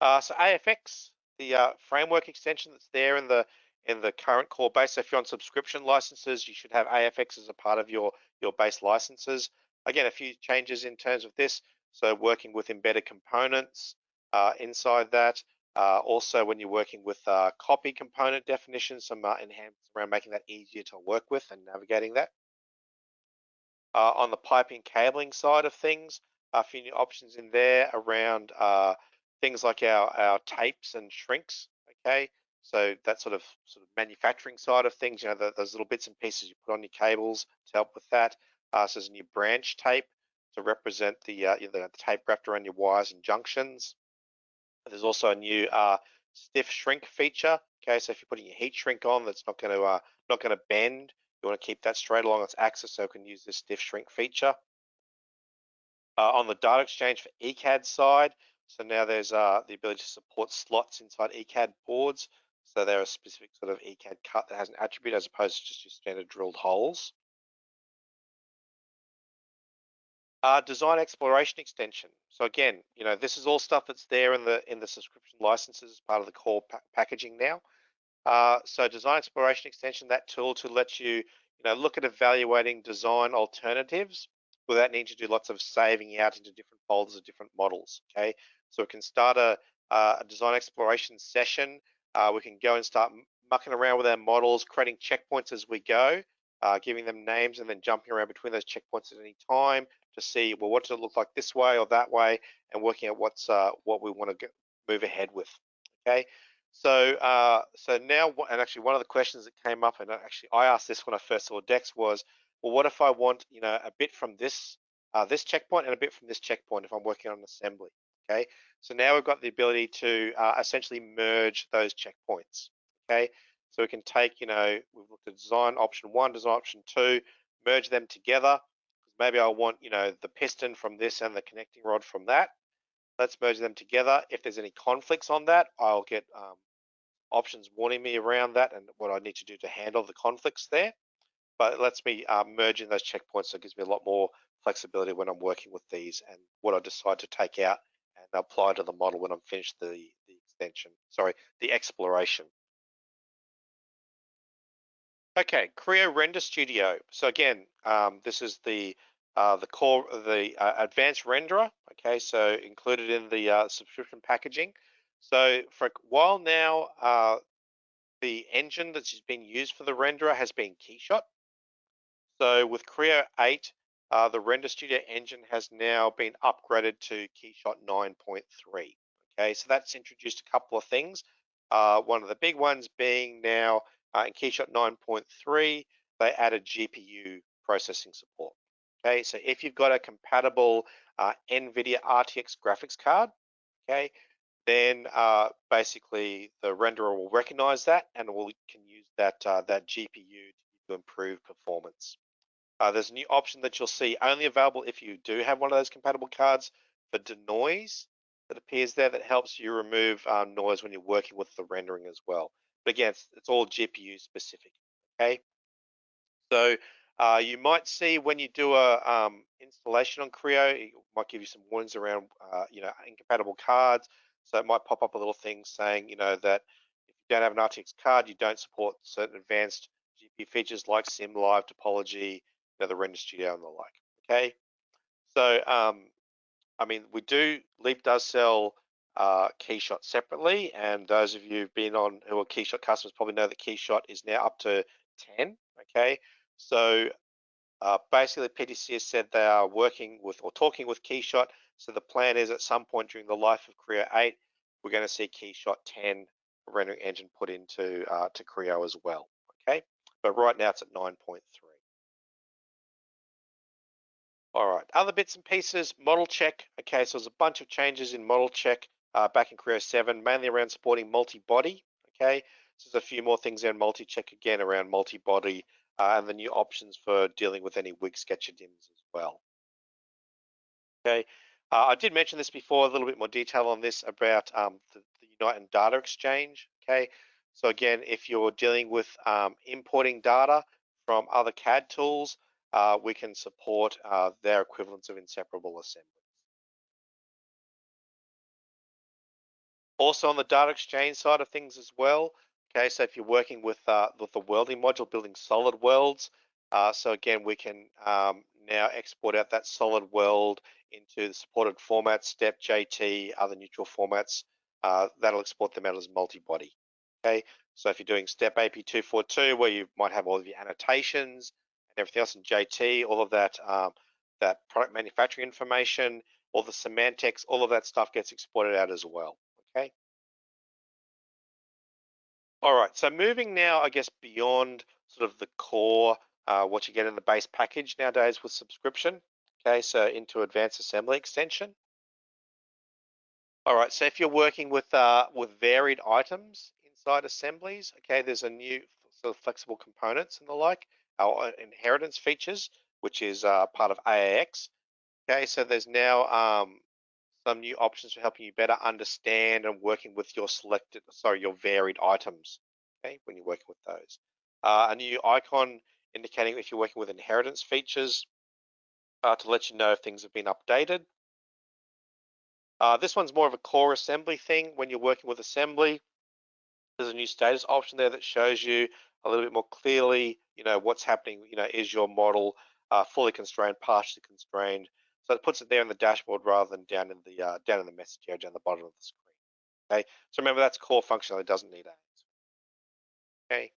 So AFX, the framework extension that's there in the current core base. So if you're on subscription licenses, you should have AFX as a part of your base licenses. Again, a few changes in terms of this. So working with embedded components inside that. Also, when you're working with copy component definitions, some enhancements around making that easier to work with and navigating that. On the piping cabling side of things, a few new options in there around things like our tapes and shrinks. Okay, so that sort of manufacturing side of things, those little bits and pieces you put on your cables to help with that. So there's a new branch tape to represent the tape wrapped around your wires and junctions. There's also a new stiff shrink feature. Okay, so if you're putting your heat shrink on, that's not going to bend. You want to keep that straight along its axis, so it can use this stiff shrink feature. On the data exchange for ECAD side, so now there's the ability to support slots inside ECAD boards. So they're a specific sort of ECAD cut that has an attribute as opposed to just your standard drilled holes. Design exploration extension. So again, this is all stuff that's there in the subscription licenses as part of the core packaging now. So design exploration extension, that tool to let you, look at evaluating design alternatives without needing to do lots of saving out into different folders of different models. Okay, so we can start a design exploration session. We can go and start mucking around with our models, creating checkpoints as we go, giving them names, and then jumping around between those checkpoints at any time to see, well, what does it look like this way or that way, and working out what we want to move ahead with. Okay. So now, and actually one of the questions that came up, and actually I asked this when I first saw Dex was, well, what if I want, a bit from this checkpoint and a bit from this checkpoint if I'm working on an assembly? Okay, so now we've got the ability to essentially merge those checkpoints. Okay, so we can take, we've looked at design option 1, design option 2, merge them together. Maybe I want, the piston from this and the connecting rod from that. Let's merge them together. If there's any conflicts on that, I'll get options warning me around that and what I need to do to handle the conflicts there. But it lets me merge in those checkpoints, so it gives me a lot more flexibility when I'm working with these and what I decide to take out and apply to the model when I'm finished the extension. Sorry, the exploration. Okay, Creo Render Studio. So again, this is the core, the advanced renderer. Okay, so included in the subscription packaging. So for a while now, the engine that's been used for the renderer has been Keyshot. So with Creo 8, the Render Studio engine has now been upgraded to Keyshot 9.3. Okay, so that's introduced a couple of things. One of the big ones being now in Keyshot 9.3, they added GPU processing support. Okay, so if you've got a compatible NVIDIA RTX graphics card, okay, then basically the renderer will recognize that and can use that GPU to improve performance. There's a new option that you'll see only available if you do have one of those compatible cards for denoise that appears there that helps you remove noise when you're working with the rendering as well. But again, it's all GPU specific. Okay, so you might see when you do a installation on Creo, it might give you some warnings around incompatible cards. So it might pop up a little thing saying that if you don't have an RTX card, you don't support certain advanced GPU features like SimLive topology, the Render Studio and the like. Okay, so I mean, Leap does sell Keyshot separately, and those of you who've been on who are Keyshot customers probably know that Keyshot is now up to 10. Okay, so basically PTC has said they are working with or talking with Keyshot. So the plan is at some point during the life of Creo 8, we're going to see Keyshot 10 rendering engine put into to Creo as well. Okay, but right now it's at 9.3. All right, other bits and pieces, model check. Okay, so there's a bunch of changes in model check back in Creo 7, mainly around supporting multi-body. Okay, so there's a few more things in multi-check again around multi-body and the new options for dealing with any wig sketcher DIMMs as well. Okay, I did mention this before, a little bit more detail on this about the Unite and Data Exchange. Okay, so again, if you're dealing with importing data from other CAD tools, we can support their equivalents of inseparable assembly. Also on the data exchange side of things as well. Okay, so if you're working with the welding module, building solid welds, so again we can now export out that solid weld into the supported formats, STEP, JT, other neutral formats. That'll export them out as multi-body. Okay, so if you're doing STEP AP242, where you might have all of your annotations and everything else in JT, all of that that product manufacturing information, all the semantics, all of that stuff gets exported out as well. Okay. All right. So moving now, I guess, beyond sort of the core, what you get in the base package nowadays with subscription. Okay. So into advanced assembly extension. All right. So if you're working with varied items inside assemblies, okay, there's a new sort of flexible components and the like, our inheritance features, which is part of AAX. Okay. So there's now some new options for helping you better understand and working with your your varied items, okay, when you're working with those. A new icon indicating if you're working with inheritance features to let you know if things have been updated. This one's more of a core assembly thing. When you're working with assembly, there's a new status option there that shows you a little bit more clearly, what's happening. Is your model fully constrained, partially constrained? So it puts it there in the dashboard rather than down in the message area down the bottom of the screen. Okay, so remember that's core functionality, it doesn't need ads. Okay,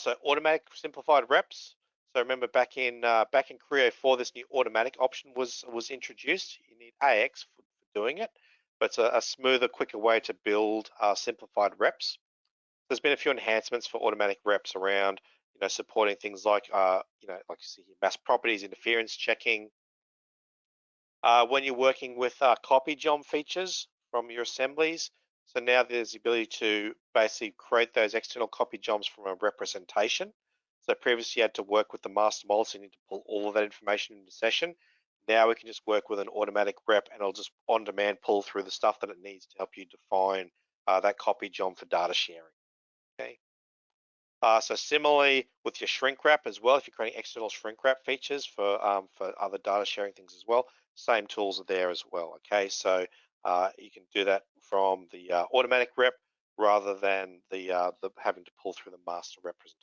so automatic simplified reps. So remember back in Creo 4, this new automatic option was introduced. You need AX for doing it, but it's a smoother, quicker way to build simplified reps. There's been a few enhancements for automatic reps around, supporting things like, like you see here, mass properties, interference checking. When you're working with copy geom features from your assemblies, so now there's the ability to basically create those external copy geoms from a representation. So previously you had to work with the master model, so you need to pull all of that information into session. Now we can just work with an automatic rep and it'll just on demand pull through the stuff that it needs to help you define that copy geom for data sharing. Okay. So similarly with your shrink wrap as well, if you're creating external shrink wrap features for other data sharing things as well, same tools are there as well. Okay, so you can do that from the automatic rep rather than the having to pull through the master representation.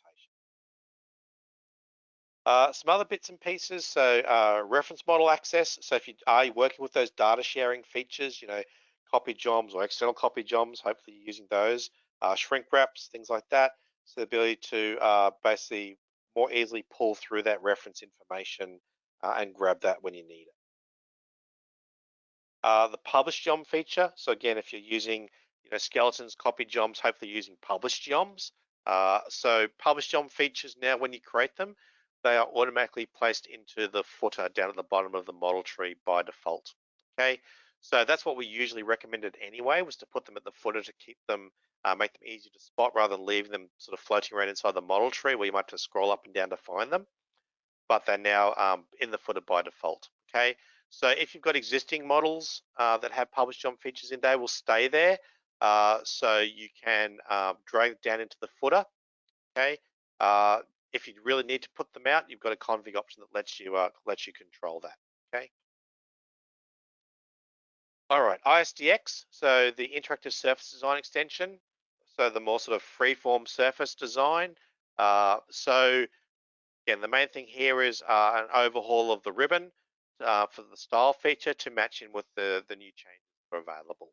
Some other bits and pieces, so reference model access. So if you are working with those data sharing features, copy joms or external copy joms, hopefully you're using those, shrink wraps, things like that. So the ability to basically more easily pull through that reference information and grab that when you need it. The publish geom feature. So again, if you're using, skeletons, copy geoms, hopefully using publish geoms. So publish geom features now, when you create them, they are automatically placed into the footer down at the bottom of the model tree by default. Okay, so that's what we usually recommended anyway, was to put them at the footer to keep them, make them easy to spot rather than leaving them sort of floating around inside the model tree where you might have to scroll up and down to find them, but they're now in the footer by default. Okay, so if you've got existing models that have publish geom features in, they will stay there. So you can drag it down into the footer. Okay, uh, if you really need to put them out, you've got a config option that lets you control that. Okay. All right, ISDX, so the interactive surface design extension, so the more sort of freeform surface design. So again, the main thing here is an overhaul of the ribbon for the style feature to match in with the new changes that are available.